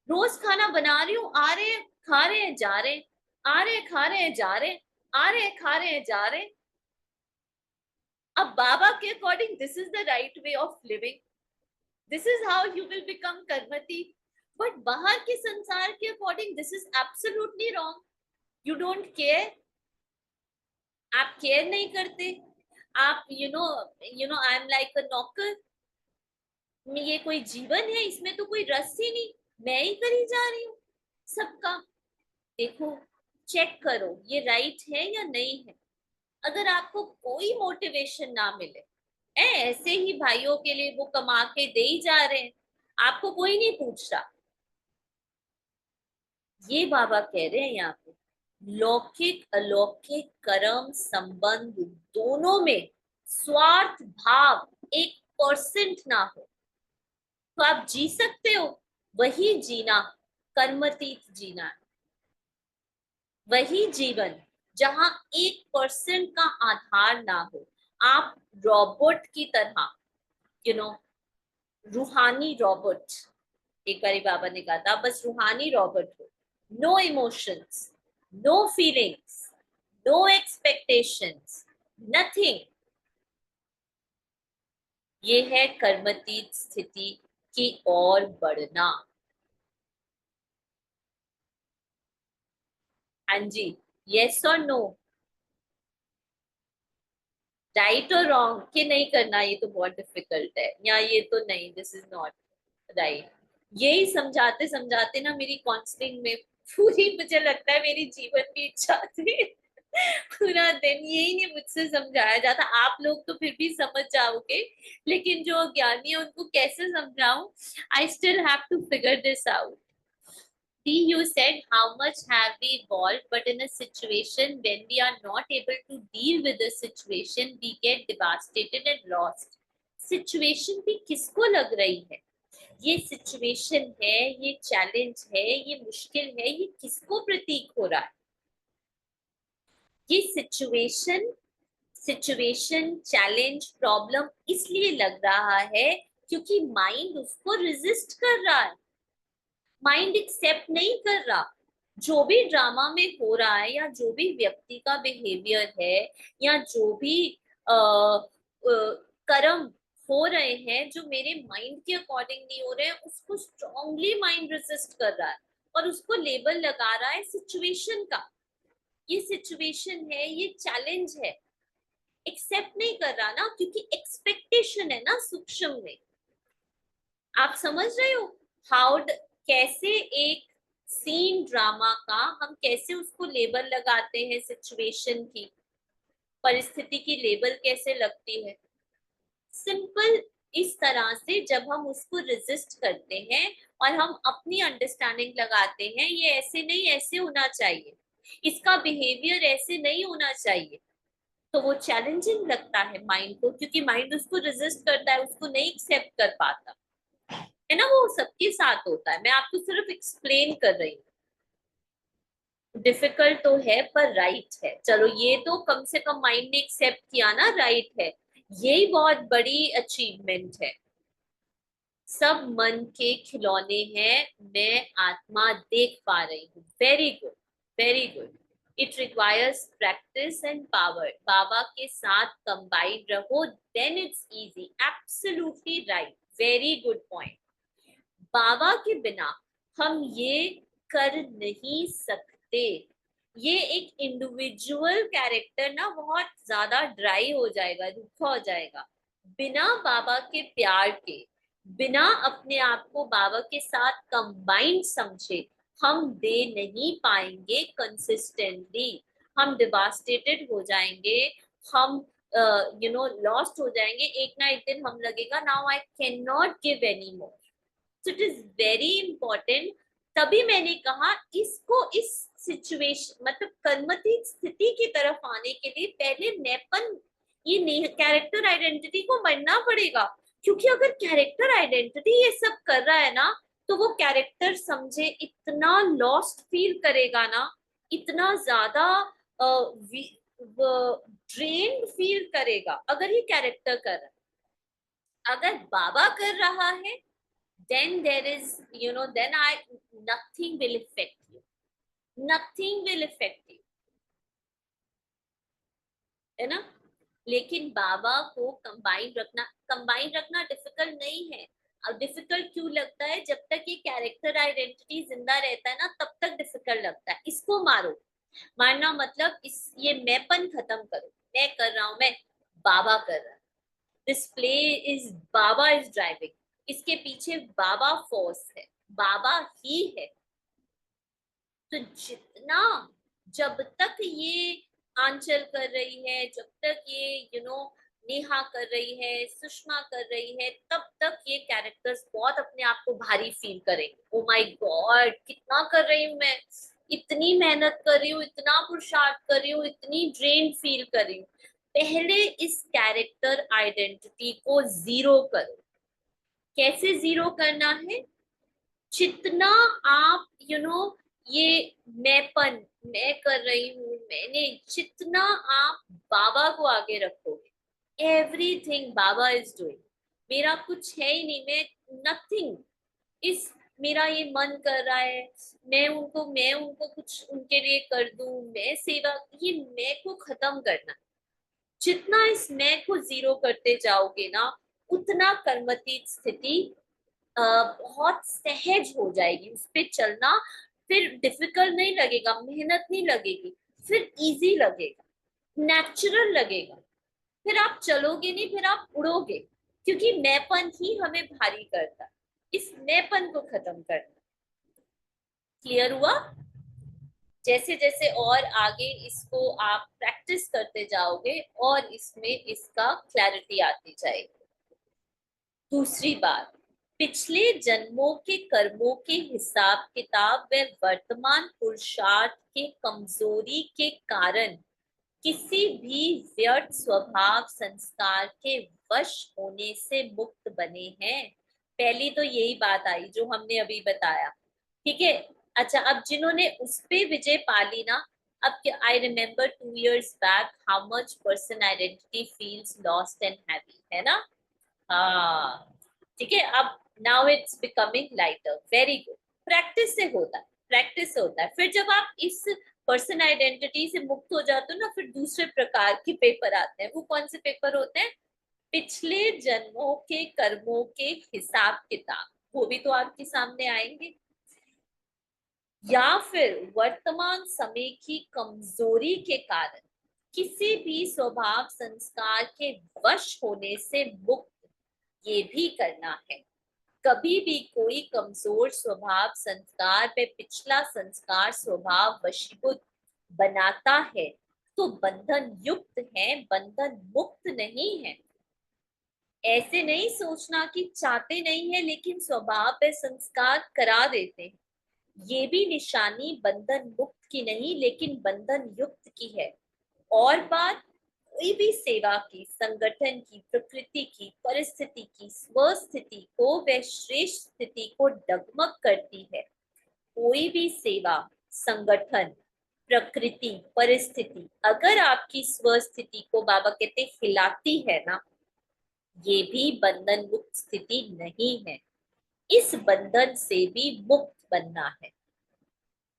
रोज खाना बना रही हूँ, आ रहे हैं खा रहे हैं जा रहे हैं, आ रहे हैं खा रहे हैं जा रहे हैं, आ रहे हैं खा रहे हैं जा रहे हैं। अब बाबा के according this is the right way of living, this is how you will become कर्मति। बट बाहर के संसार के according this is absolutely wrong. You don't care, आप केयर नहीं करते, आप you know I am like a नौकर, ये कोई जीवन है, इसमें तो कोई रस ही नहीं, मैं ही करी जा रही हूँ सबका। देखो, चेक करो ये राइट है या नहीं है। अगर आपको कोई मोटिवेशन ना मिले, ऐसे ही भाइयों के लिए वो कमा के दे ही जा रहे हैं, आपको कोई नहीं पूछ रहा, ये बाबा कह रहे हैं यहाँ पे, लौकिक अलौकिक कर्म संबंध दोनों में स्वार्थ भाव 1% ना हो, तो आप जी सकते हो। वही जीना कर्मतीत जीना है, वही जीवन जहां 1% का आधार ना हो। आप रोबोट की तरह, यू नो रूहानी रोबोट, एक बारी बाबा ने कहा था, बस रूहानी रोबोट हो, no emotions, no feelings, no expectations, nothing. ये है कर्मतीत स्थिति की ओर बढ़ना। हाँ जी, यस और नो, राइट और रॉन्ग कि नहीं करना, ये तो बहुत डिफिकल्ट है, या ये तो नहीं, दिस इज नॉट राइट। यही समझाते समझाते ना मेरी काउंसलिंग में पूरी, मुझे लगता है मेरी जीवन की इच्छा थी पूरा दिन यही नहीं मुझसे समझाया जाता। आप लोग तो फिर भी समझ जाओगे, लेकिन जो ज्ञानी है उनको कैसे समझाऊं, I still have to figure this out. See, you said how much have we evolved, but in a situation when we are not able to deal with the situation, we get devastated and lost. Situation भी किसको लग रही है, ये situation है, ये challenge है, ये मुश्किल है, ये किसको प्रतीक हो रहा है? ये सिचुएशन चैलेंज प्रॉब्लम इसलिए लग रहा है क्योंकि माइंड उसको रेजिस्ट कर रहा है, माइंड एक्सेप्ट नहीं कर रहा। जो भी ड्रामा में हो रहा है, या जो भी व्यक्ति का बिहेवियर है, या जो भी कर्म हो रहे हैं जो मेरे माइंड के अकॉर्डिंग नहीं हो रहे हैं, उसको स्ट्रांगली माइंड रेसिस्ट कर रहा है और उसको लेबल लगा रहा है सिचुएशन का। ये सिचुएशन है, ये चैलेंज है, एक्सेप्ट नहीं कर रहा ना, क्योंकि एक्सपेक्टेशन है ना सूक्ष्म में। आप समझ रहे हो हाउ कैसे एक सीन ड्रामा का हम कैसे उसको लेबल लगाते हैं, सिचुएशन की, परिस्थिति की लेबल कैसे लगती है, सिंपल इस तरह से जब हम उसको रेजिस्ट करते हैं और हम अपनी अंडरस्टैंडिंग लगाते हैं, ये ऐसे नहीं ऐसे होना चाहिए, इसका बिहेवियर ऐसे नहीं होना चाहिए, तो वो चैलेंजिंग लगता है माइंड को, क्योंकि माइंड उसको रेजिस्ट करता है, उसको नहीं एक्सेप्ट कर पाता है ना। वो सबके साथ होता है, मैं आपको सिर्फ एक्सप्लेन कर रही हूँ। डिफिकल्ट तो है पर राइट है, चलो ये तो कम से कम माइंड ने एक्सेप्ट किया ना, राइट है, यही बहुत बड़ी अचीवमेंट है। सब मन के खिलौने हैं, मैं आत्मा देख पा रही हूँ, very good, very good. It requires practice and power, Baba के साथ कंबाइंड रहो, then it's easy, absolutely right, very good point. Baba के बिना हम ये कर नहीं सकते। ये एक इंडिविजुअल कैरेक्टर ना बहुत ज्यादा ड्राई हो जाएगा, रूखा हो जाएगा, बिना बाबा के प्यार के, बिना अपने आप को बाबा के साथ कंबाइंड समझे हम दे नहीं पाएंगे कंसिस्टेंटली। हम डिवास्टेटेड हो जाएंगे, हम लॉस्ट हो जाएंगे, एक ना एक दिन हम लगेगा now I can not give any more. So it is very important. तभी मैंने कहा इसको इस सिचुएशन मतलब कर्मतीत स्थिति की तरफ आने के लिए पहले मैंपन, ये कैरेक्टर आइडेंटिटी को मरना पड़ेगा, क्योंकि अगर कैरेक्टर आइडेंटिटी ये सब कर रहा है ना, तो वो कैरेक्टर समझे इतना लॉस्ट फील करेगा ना, इतना ज्यादा ड्रेन्ड फील करेगा अगर ये कैरेक्टर कर रहा है। अगर बाबा कर रहा है, then there is, then nothing will affect you, nothing will affect you, है ना। लेकिन बाबा को कंबाइन रखना डिफिकल्ट नहीं है। अब डिफिकल्ट क्यों लगता है, जब तक ये कैरेक्टर आइडेंटिटी जिंदा रहता है ना, तब तक डिफिकल्ट लगता है। इसको मारो, मारना मतलब ये मैंपन खत्म करो, मैं कर रहा हूं, मैं बाबा कर रहा है, this play is Baba is driving, इसके पीछे बाबा फोर्स है, बाबा ही है। तो जितना, जब तक ये आंचल कर रही है, जब तक ये नेहा कर रही है, सुषमा कर रही है, तब तक ये कैरेक्टर्स बहुत अपने आप को भारी फील करेंगे। ओ माय गॉड, कितना कर रही हूँ मैं, इतनी मेहनत कर रही हूँ, इतना पुरुषार्थ कर रही हूँ, इतनी ड्रेन फील कर रही हूँ। पहले इस कैरेक्टर आइडेंटिटी को जीरो करो। कैसे जीरो करना है, जितना आप ये मैंपन, मैं कर रही हूँ, मैंने, जितना आप बाबा को आगे रखोगे, एवरीथिंग बाबा इज डूइंग, मेरा कुछ है ही नहीं, मैं नथिंग, इस मेरा ये मन कर रहा है, मैं उनको कुछ उनके लिए कर दूं, मैं सेवा, ये मैं को खत्म करना। जितना इस मैं को जीरो करते जाओगे ना, उतना कर्मतीत स्थिति बहुत सहज हो जाएगी, उस पे चलना फिर डिफिकल्ट नहीं लगेगा, मेहनत नहीं लगेगी, फिर इजी लगेगा, नेचुरल लगेगा। फिर आप चलोगे नहीं, फिर आप उड़ोगे, क्योंकि मैंपन ही हमें भारी करता है। इस मैंपन को खत्म करना। क्लियर हुआ। जैसे जैसे और आगे इसको आप प्रैक्टिस करते जाओगे और इसमें इसका क्लैरिटी आती जाएगी। दूसरी बात, पिछले जन्मों के कर्मों के हिसाब किताब व वर्तमान पुरुषार्थ के कमजोरी के कारण किसी भी व्यर्थ स्वभाव संस्कार के वश होने से मुक्त बने हैं। पहली तो यही बात आई जो हमने अभी बताया, ठीक है। अच्छा, अब जिन्होंने उस पे विजय पा ली ना, अब I remember 2 years back how much person identity feels lost and heavy, है ना। हाँ, ठीक है। अब now it's becoming lighter, very good. Practice से होता है, प्रैक्टिस से होता है। फिर जब आप इस पर्सन आइडेंटिटी से मुक्त हो जाते हो ना, फिर दूसरे प्रकार के पेपर आते हैं। वो कौन से पेपर होते हैं, पिछले जन्मों के कर्मों के हिसाब किताब, वो भी तो आपके सामने आएंगे, या फिर वर्तमान समय की कमजोरी के कारण किसी भी स्वभाव संस्कार के वश होने से मुक्त, ये भी करना है। कभी भी कोई कमजोर स्वभाव संस्कार पे पिछला संस्कार स्वभाव वशीभूत बनाता है तो बंधन युक्त है, बंधन मुक्त नहीं है। ऐसे नहीं सोचना कि चाहते नहीं है लेकिन स्वभाव पे संस्कार करा देते हैं। ये भी निशानी बंधन मुक्त की नहीं लेकिन बंधन युक्त की है। और बात कोई भी सेवा की, संगठन की, प्रकृति की, परिस्थिति की, स्वस्थिति को व श्रेष्ठ स्थिति को डगमग करती है। कोई भी सेवा, संगठन, प्रकृति, परिस्थिति अगर आपकी स्वस्थिति को बाबा कहते हिलाती है ना, ये भी बंधन मुक्त स्थिति नहीं है। इस बंधन से भी मुक्त बनना है।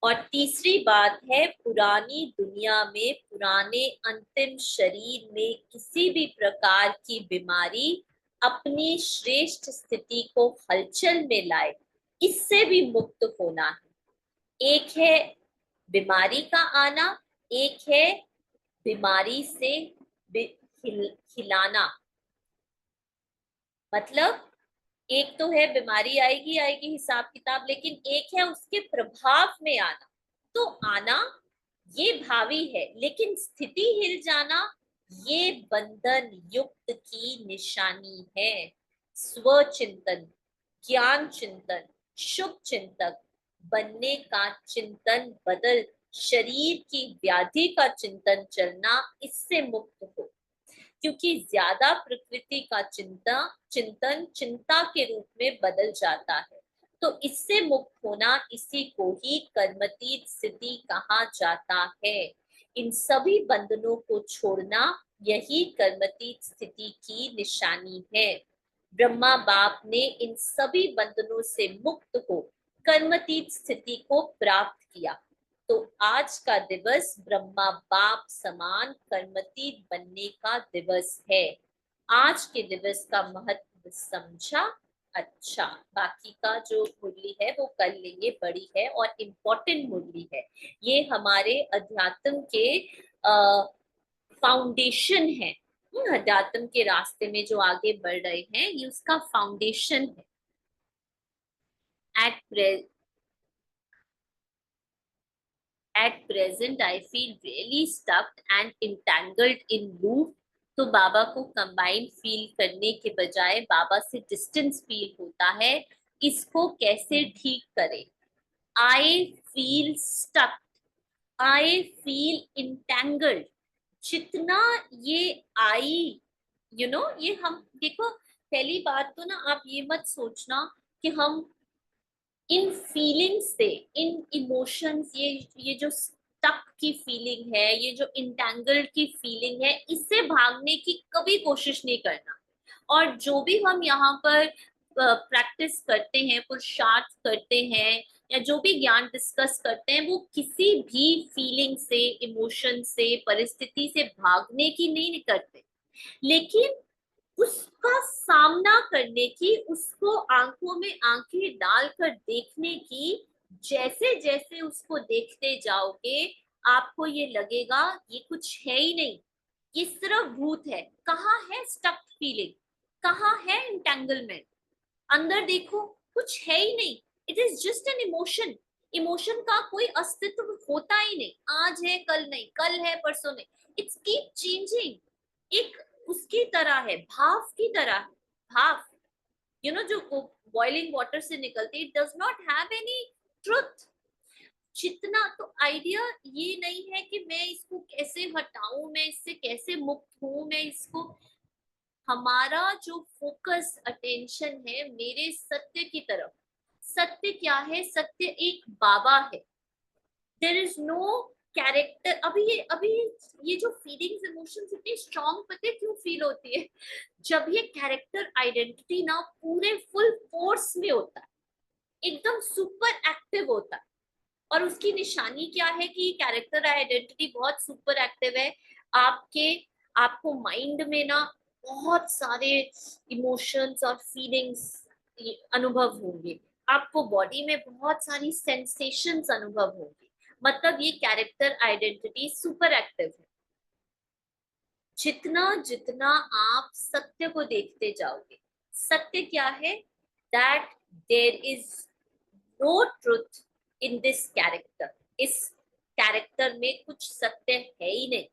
और तीसरी बात है, पुरानी दुनिया में, पुराने अंतिम शरीर में किसी भी प्रकार की बीमारी अपनी श्रेष्ठ स्थिति को हलचल में लाए, इससे भी मुक्त होना है। एक है बीमारी का आना, एक है बीमारी से हिलाना। मतलब एक तो है बीमारी आएगी आएगी हिसाब किताब, लेकिन एक है उसके प्रभाव में आना। तो आना ये भावी है, लेकिन स्थिति हिल जाना ये बंधन युक्त की निशानी है। स्वचिंतन, ज्ञान चिंतन, शुभ चिंतक बनने का चिंतन बदल शरीर की व्याधि का चिंतन चलना, इससे मुक्त हो। क्योंकि ज्यादा प्रकृति का चिंतन चिंता के रूप में बदल जाता है। तो इससे मुक्त होना, इसी को ही कर्मतीत स्थिति कहा जाता है। इन सभी बंधनों को छोड़ना यही कर्मतीत स्थिति की निशानी है। ब्रह्मा बाप ने इन सभी बंधनों से मुक्त हो कर्मतीत स्थिति को प्राप्त किया। तो आज का दिवस ब्रह्मा बाप समान कर्मतीत बनने का दिवस है। आज के दिवस का महत्व समझा? अच्छा, बाकी का जो मुरली है वो कल लेंगे, बड़ी है और इम्पोर्टेंट मुरली है। ये हमारे अध्यात्म के फाउंडेशन है। अध्यात्म के रास्ते में जो आगे बढ़ रहे हैं, ये उसका फाउंडेशन है। At present, I feel really stuck and entangled in loop. तो बाबा को कंबाइंड फील करने के बजाय बाबा से डिस्टेंस फील होता है। इसको कैसे ठीक करें? I feel stuck, I feel entangled। जितना ये आई, ये हम देखो, पहली बात तो ना आप ये मत सोचना कि हम इन फीलिंग्स से, इन इमोशंस, ये जो स्टक की फीलिंग है, ये जो इंटेंगल्ड की फीलिंग है, इससे भागने की कभी कोशिश नहीं करना। और जो भी हम यहाँ पर प्रैक्टिस करते हैं, पुरुषार्थ करते हैं, या जो भी ज्ञान डिस्कस करते हैं, वो किसी भी फीलिंग से, इमोशन से, परिस्थिति से भागने की नहीं करते, लेकिन उसका सामना करने की, उसको आंखों में आंखें डालकर देखने की। जैसे जैसे उसको देखते जाओगे, आपको ये लगेगा ये कुछ है ही नहीं, ये सिर्फ भूत है। कहाँ है स्टक फीलिंग, कहाँ है इंटेंगलमेंट? अंदर देखो, कुछ है ही नहीं। It is just an emotion. Emotion का कोई अस्तित्व होता ही नहीं। आज है कल नहीं, कल है परसों नहीं, इट्स कीप चेंजिंग। एक उसकी तरह है, भाव की तरह है। भाव, जो बॉइलिंग वाटर से निकलती, it does not have any truth. जितना तो आइडिया ये नहीं है कि मैं इसको कैसे हटाऊं, मैं इससे कैसे मुक्त हूं, मैं इसको, हमारा जो फोकस अटेंशन है मेरे सत्य की तरफ। सत्य क्या है? सत्य एक बाबा है। There is no character. अभी ये जो फीलिंग्स, इमोशंस इतनी स्ट्रॉन्ग, पता है क्यों फील होती है? जब ये कैरेक्टर आइडेंटिटी ना पूरे फुल फोर्स में होता है, एकदम सुपर एक्टिव होता है। और उसकी निशानी क्या है कि कैरेक्टर आइडेंटिटी बहुत सुपर एक्टिव है। आपको माइंड में ना बहुत सारे इमोशंस और फीलिंग्स अनुभव होंगे। आपको बॉडी में बहुत सारी सेंसेशंस अनुभव होंगे। मतलब ये कैरेक्टर आइडेंटिटी सुपर एक्टिव है। जितना जितना आप सत्य को देखते जाओगे, सत्य क्या है? that there is no truth in this character. इस कैरेक्टर में कुछ सत्य है ही नहीं,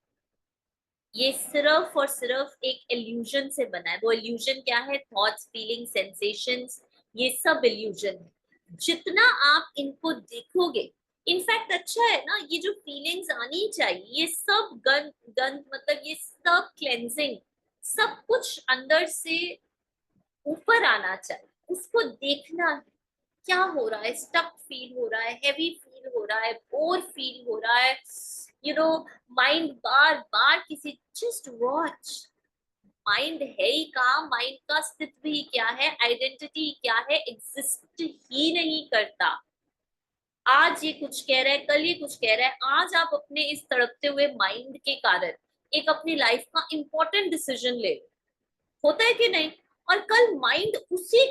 ये सिर्फ और सिर्फ एक इल्यूजन से बना है। वो इल्यूजन क्या है? थॉट्स, फीलिंग, सेंसेशंस, ये सब इल्यूजन है। जितना आप इनको देखोगे, इनफैक्ट अच्छा है ना, ये जो फीलिंग्स आनी चाहिए, ये सब गंद गंद मतलब ये सब क्लेंजिंग, सब कुछ अंदर से ऊपर आना चाहिए। उसको देखना है, क्या हो रहा है? स्टक फील हो रहा है, हैवी फील हो रहा है, बोर फील हो रहा है, यू नो माइंड बार बार किसी, जस्ट वॉच। माइंड है ही कहाँ? माइंड का अस्तित्व ही क्या है? आइडेंटिटी क्या है? एग्जिस्ट ही नहीं करता। आज ये कुछ कह रहा है, कल ये कुछ कह रहा है। आज आप अपने इस तड़पते हुए माइंड के कारण एक अपनी लाइफ का इंपॉर्टेंट डिसीजन ले, होता है कि नहीं? और कल माइंड उसी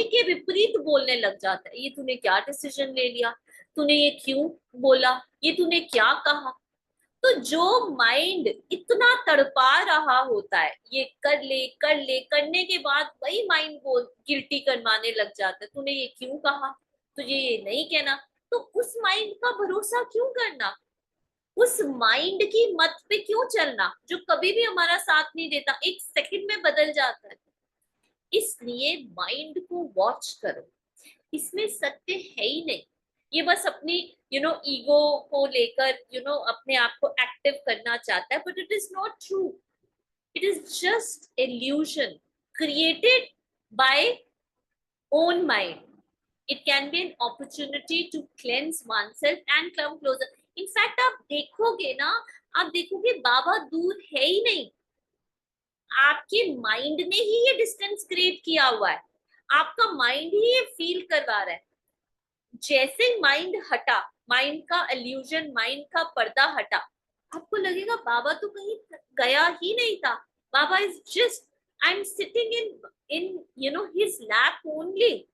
के विपरीत बोलने लग जाता है। ये तूने क्या डिसीजन ले लिया? तूने ये क्यों बोला? ये तूने क्या कहा? तो जो माइंड इतना तड़पा रहा होता है, ये कर ले करने के बाद वही माइंड बोल गिल्टी करवाने लग जाता है, तूने ये क्यों कहा? तुझे ये नहीं कहना। तो उस माइंड का भरोसा क्यों करना? उस माइंड की मत पे क्यों चलना, जो कभी भी हमारा साथ नहीं देता, एक सेकंड में बदल जाता है। इसलिए माइंड को वॉच करो, इसमें सत्य है ही नहीं। ये बस अपनी ईगो को लेकर अपने आप को एक्टिव करना चाहता है, but it is not true. It is just illusion created by own mind. It can be an opportunity to cleanse oneself and come closer. In fact आप देखोगे ना, आप देखोगे बाबा दूर है ही नहीं, आपके माइंड ने ही ये डिस्टेंस क्रिएट किया हुआ है। आपका माइंड ही ये फील करवा रहा है। जैसे माइंड हटा, माइंड का इल्यूजन, माइंड का पर्दा हटा, आपको लगेगा बाबा तो कहीं गया ही नहीं था। Baba is just, I am sitting in his lap only.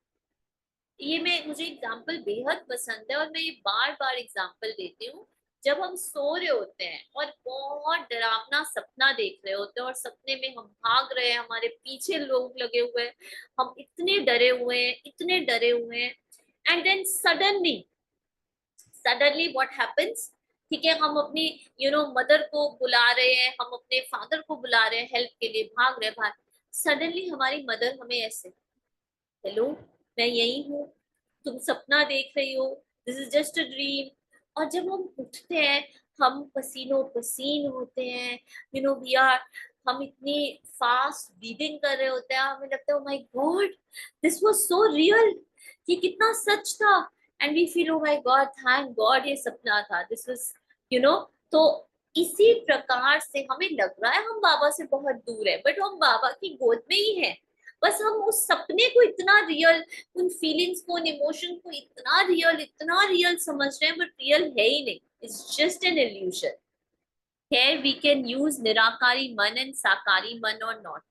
मुझे एग्जाम्पल बेहद पसंद है, और मैं ये बार बार एग्जाम्पल देती हूँ। जब हम सो रहे होते हैं और बहुत डरावना सपना देख रहे होते हैं, और सपने में हम भाग रहे हैं, हमारे पीछे लोग लगे हुए हैं, हम इतने डरे हुए हैं, इतने डरे हुए हैं, and then suddenly what happens? ठीक है, हम अपनी मदर को बुला रहे हैं, हम अपने फादर को बुला रहे हैं हेल्प के लिए, भाग रहे हैं बाहर। सडनली हमारी मदर हमें ऐसे, हेलो, मैं यही हूँ, तुम सपना देख रही हो, this is just a dream. और जब हम उठते हैं, हम पसीनों पसीन होते हैं, वी आर, हम इतनी फास्ट ब्रीदिंग कर रहे होते हैं, हमें लगता है oh my God, this was so real, ये कितना सच था। And we feel oh my God, thank God ये सपना था, दिस वाज यू नो तो इसी प्रकार से हमें लग रहा है हम बाबा से बहुत दूर है, बट हम बाबा की गोद में ही है। बस हम उस सपने को इतना रियल, उन फीलिंग्स को, उन इमोशन को इतना रियल समझ रहे हैं, बट रियल है ही नहीं। It's just an illusion. Here we can use निराकारी मन एंड साकारी मन और नॉट।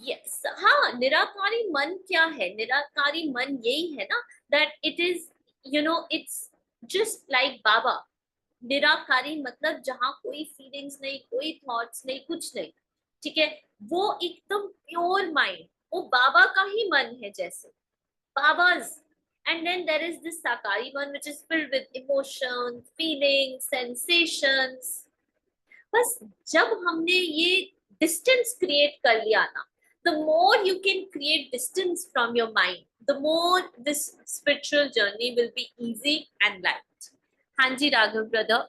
यस, हाँ, निराकारी मन क्या है? निराकारी मन यही है ना, that it is it's just like Baba. निराकारी मतलब जहां कोई फीलिंग्स नहीं, कोई थॉट्स नहीं, कुछ नहीं। ठीक है, वो एकदम प्योर माइंड, वो बाबा का ही मन है, जैसे बाबा's। And then there is this sakari one which is filled with emotions, feelings, sensations। बस जब हमने ये डिस्टेंस क्रिएट कर लिया ना, the more you can create distance from your mind, the more this spiritual journey will be easy and light। हाँ जी Raghav brother.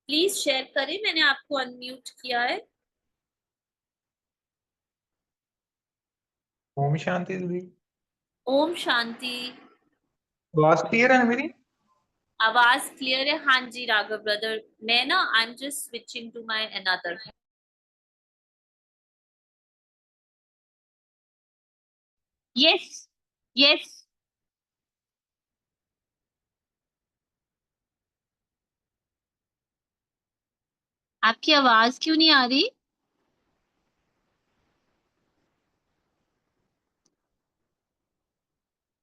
Please share करें, मैंने आपको अनम्यूट किया है। ओम शांति दीदी। ओम शांति। आवाज क्लियर है ना मेरी? आवाज क्लियर है, हाँ जी राघव ब्रदर। मैं ना, I am just switching to my another. Yes, yes. आपकी आवाज क्यों नहीं आ रही?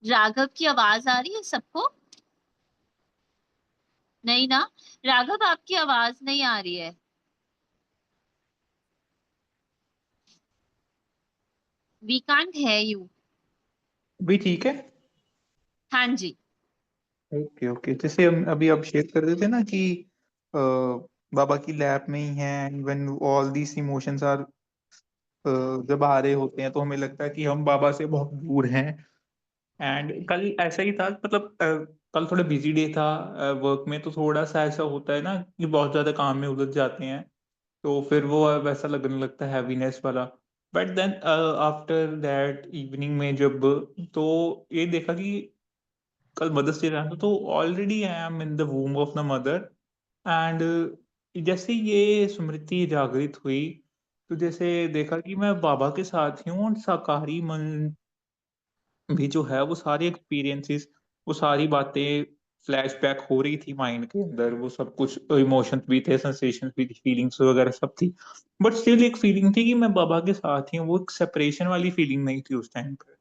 राघव की आवाज आ रही है सबको? नहीं ना, राघव आपकी आवाज नहीं आ रही है। We can't hear you. भी ठीक है। हाँ जी। ओके ओके, जैसे हम अभी आप शेयर कर रहे थे ना कि बाबा की लैब में ही है, when all these emotions are जब आ रहे होते हैं तो हमें लगता है कि हम बाबा से बहुत दूर हैं। एंड कल ऐसा ही था, मतलब कल थोड़ा बिजी डे था वर्क में, तो थोड़ा सा ऐसा होता है ना कि बहुत ज्यादा काम में उलझ जाते हैं, तो फिर वो वैसा लगने लगता है हैवीनेस वाला। But then after that evening में जब तो ये देखा कि कल मदर्स डे था, तो already I am in the वूम of the mother. And जैसे ये स्मृति जागृत हुई, तो जैसे देखा कि मैं बाबा के साथ ही हूँ, और शाकाहारी मन भी जो है वो सारे एक्सपीरियंसेस, वो सारी बातें फ्लैशबैक हो रही थी माइंड के अंदर, वो सब कुछ इमोशंस भी थे, सेंसेशंस भी थी, फीलिंग्स वगैरह सब थी। बट स्टिल एक फीलिंग थी कि मैं बाबा के साथ ही हूँ, वो एक सेपरेशन वाली फीलिंग नहीं थी उस टाइम पे।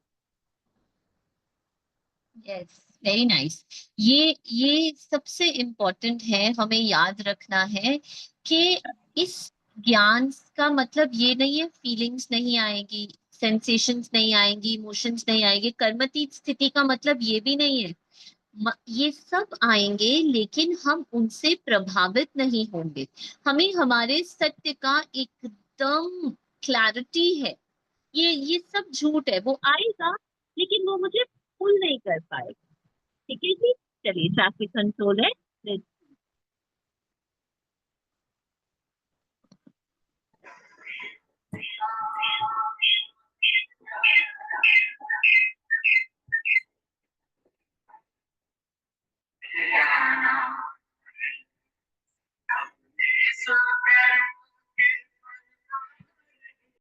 Yes, very nice. ये सबसे इम्पोर्टेंट है, हमें याद रखना है कि इस ज्ञान का मतलब ये नहीं है फीलिंग्स नहीं आएगी, सेंसेशंस नहीं आएंगी, इमोशंस नहीं आएंगे। कर्मतीत स्थिति का मतलब ये भी नहीं है। ये सब आएंगे लेकिन हम उनसे प्रभावित नहीं होंगे। हमें हमारे सत्य का एकदम क्लैरिटी है। ये सब झूठ है, वो आएगा लेकिन वो मुझे पुल नहीं कर पाएगा। ठीक है जी। चलिए, ट्रैफिक कंट्रोल है।